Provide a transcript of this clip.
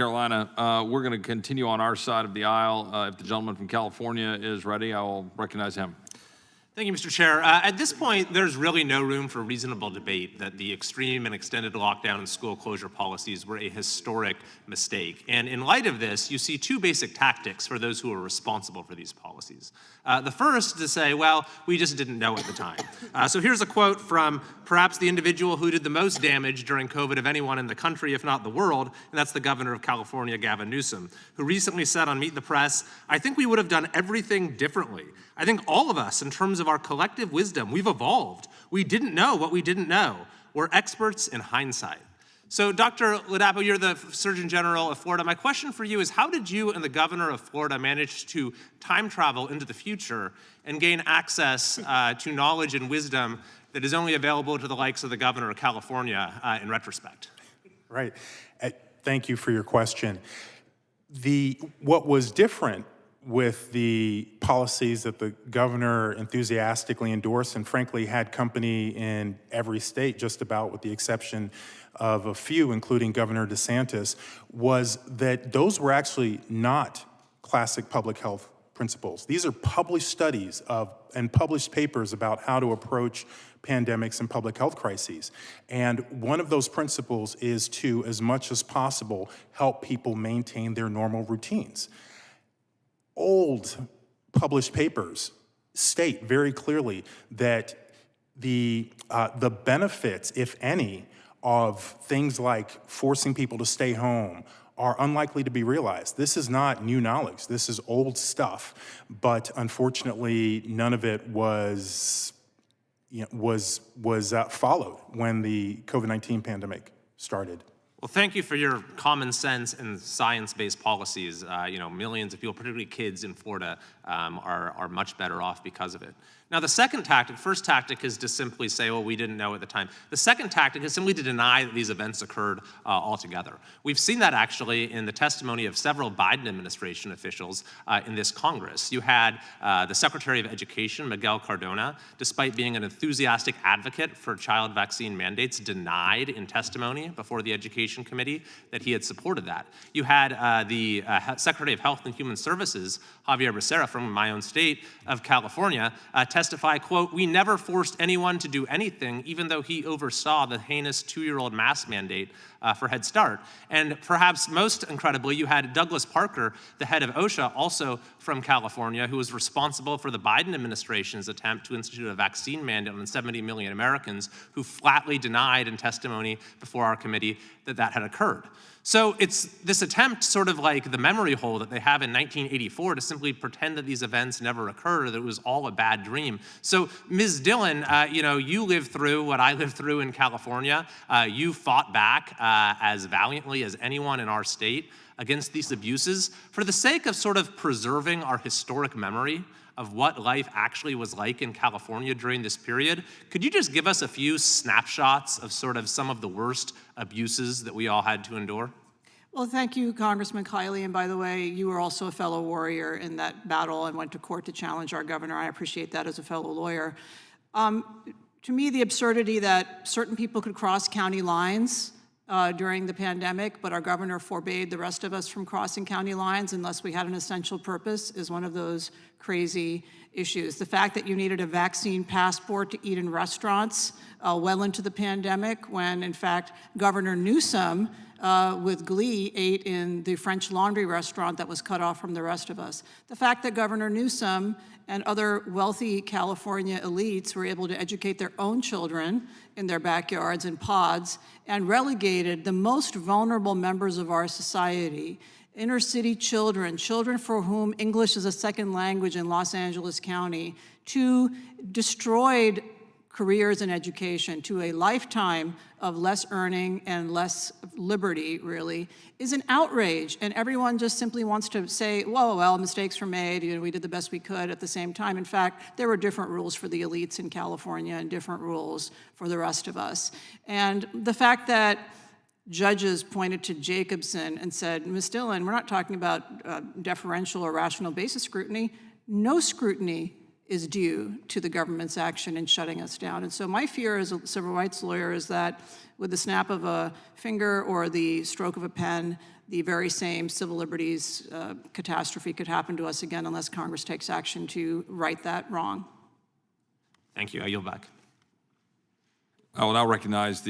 Carolina. We're going to continue on our side of the aisle. If the gentleman from California is ready, I will recognize him. Thank you, Mr. Chair. At this point, there's really no room for reasonable debate that the extreme and extended lockdown and school closure policies were a historic mistake. And in light of this, you see two basic tactics for those who are responsible for these policies. The first to say, well, we just didn't know at the time. So here's a quote from perhaps the individual who did the most damage during COVID of anyone in the country, if not the world, and that's the governor of California, Gavin Newsom, who recently said on Meet the Press, "I think we would have done everything differently. I think all of us, in terms of our collective wisdom, we've evolved. We didn't know what we didn't know. We're experts in hindsight." So Dr. Ladapo, you're the Surgeon General of Florida. My question for you is, how did you and the governor of Florida manage to time travel into the future and gain access to knowledge and wisdom that is only available to the likes of the governor of California in retrospect? Right. Thank you for your question. What was different with the policies that the governor enthusiastically endorsed and frankly had company in every state just about, with the exception of a few, including Governor DeSantis, was that those were actually not classic public health principles. These are published studies and published papers about how to approach pandemics and public health crises. And one of those principles is to, as much as possible, help people maintain their normal routines. Old published papers state very clearly that the benefits, if any, of things like forcing people to stay home are unlikely to be realized. This is not new knowledge. This is old stuff, but unfortunately, none of it was followed when the COVID-19 pandemic started. Well, thank you for your common sense and science-based policies. Millions of people, particularly kids in Florida, are much better off because of it. Now, the first tactic is to simply say, well, we didn't know at the time. The second tactic is simply to deny that these events occurred altogether. We've seen that actually in the testimony of several Biden administration officials in this Congress. You had the Secretary of Education, Miguel Cardona, despite being an enthusiastic advocate for child vaccine mandates, denied in testimony before the Education Committee that he had supported that. You had the Secretary of Health and Human Services, Javier Becerra, from my own state of California, testify, quote, "We never forced anyone to do anything, even though he oversaw the heinous 2-year-old mask mandate for Head Start." And perhaps most incredibly, you had Douglas Parker, the head of OSHA, also from California, who was responsible for the Biden administration's attempt to institute a vaccine mandate on 70 million Americans, who flatly denied in testimony before our committee that that had occurred. So it's this attempt, sort of like the memory hole that they have in 1984, to simply pretend that these events never occurred, or that it was all a bad dream. So Ms. Dillon, you lived through what I lived through in California. You fought back as valiantly as anyone in our state against these abuses. For the sake of sort of preserving our historic memory of what life actually was like in California during this period, could you just give us a few snapshots of sort of some of the worst abuses that we all had to endure? Well, thank you, Congressman Kiley. And by the way, you were also a fellow warrior in that battle and went to court to challenge our governor. I appreciate that as a fellow lawyer. To me, the absurdity that certain people could cross county lines during the pandemic, but our governor forbade the rest of us from crossing county lines unless we had an essential purpose is one of those crazy issues. The fact that you needed a vaccine passport to eat in restaurants well into the pandemic, when in fact Governor Newsom with glee ate in the French Laundry restaurant that was cut off from the rest of us. The fact that Governor Newsom and other wealthy California elites were able to educate their own children in their backyards in pods and relegated the most vulnerable members of our society, inner city children, children for whom English is a second language in Los Angeles County, to destroyed careers in education, to a lifetime of less earning and less liberty, really, is an outrage. And everyone just simply wants to say, whoa, well, mistakes were made, we did the best we could at the same time. In fact, there were different rules for the elites in California and different rules for the rest of us. And the fact that judges pointed to Jacobson and said, Ms. Dillon, we're not talking about deferential or rational basis scrutiny. No scrutiny is due to the government's action in shutting us down. And so my fear as a civil rights lawyer is that with the snap of a finger or the stroke of a pen, the very same civil liberties catastrophe could happen to us again unless Congress takes action to right that wrong. Thank you. I yield back. I will now recognize the